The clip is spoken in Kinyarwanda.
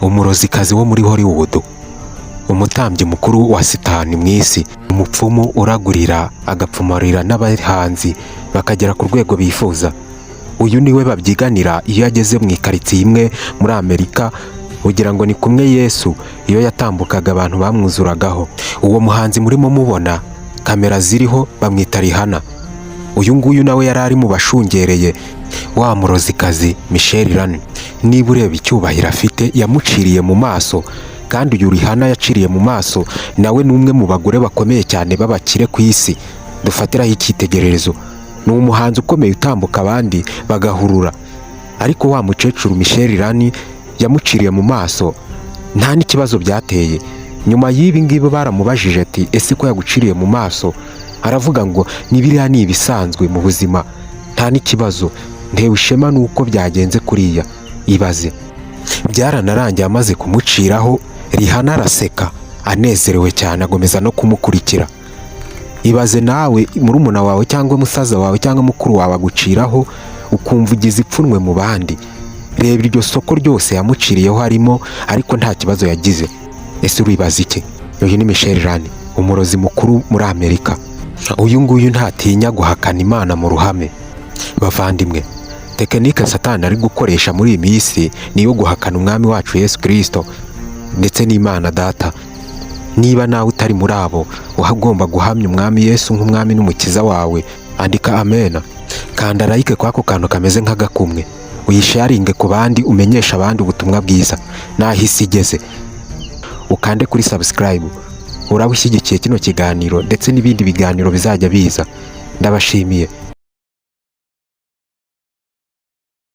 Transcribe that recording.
umurozikazi wo muri Hollywood, umutambyi mukuru wa Satani mu isi, umupfumu uragurira agapfumarira n'abahanzi bakagera ku rwego bifuza. Uyu niwe babyiganira iyo yageze mu ikaritsiye imwe muri Amerika, ugira ngo ni kumwe Yesu iyo yatambukaga abantu bamwuzuragaho. Uwo muhanzi murimo mubona kamera ziriho bamwita Rihanna. Uyu nguyu nawe yari ari mu bashungereye wa murozikazi Michelle Rani. Niba ureba icyubahiro afite, yamuciriye mu maso, kandi uyu Rihanna yaciriye mu maso nawe ni umwe mu bagore bakomeye cyane b'abakire ku isi dufatiraho icyitegererezo. Ni umuhanzi ukomeye utambuka abandi bagahurura, ariko wa mukecuru Michelle Rani yamuciriye mu maso nta n'ikibazo byateye. Nyuma y'ibi ngibi baramubajije ati ese ko yaguciriye mu maso? Aravuga ngo biriya ni ibisanzwe mu buzima, nta n'ikibazo, ntewe ishema nuko byagenze kuriya. Ibaze, byaranarangiye amaze kumuciraho, Rihanna araseka anezerewe cyane, agomeza no kumukurikira. Ibaze nawe murumuna wawe cyangwa musaza wawe cyangwa mukuru wawe aguciraho ukumva ugize ipfunwe mu bandi. Reba iryo soko ryose yamuciriyeho harimo, ariko nta kibazo yagize. Ese uribaza iki? Uyu ni Michelle Rani, umurozi mukuru muri Amerika. Uyu nguyu ntatinya guhakana Imana mu ruhame. Bavandimwe, tekinike Satani ari gukoresha muri iyi minsi niyo guhakana umwami wacu Yesu Kristo ndetse n'Imana Data. Niba nawe utari muri abo, uhagomba guhamya umwami Yesu nk'umwami n'umukiza wawe, andika amena, kanda like kwako kantu kameze nk'agakumwe, uyisharinge ku bandi, umenyesha abandi ubutumwa bwiza. Nahisi igeze, ukande kuri subscribe, uraba ushyigikiye kino kiganiro ndetse n'ibindi biganiro bizajya biza. Ndabashimiye.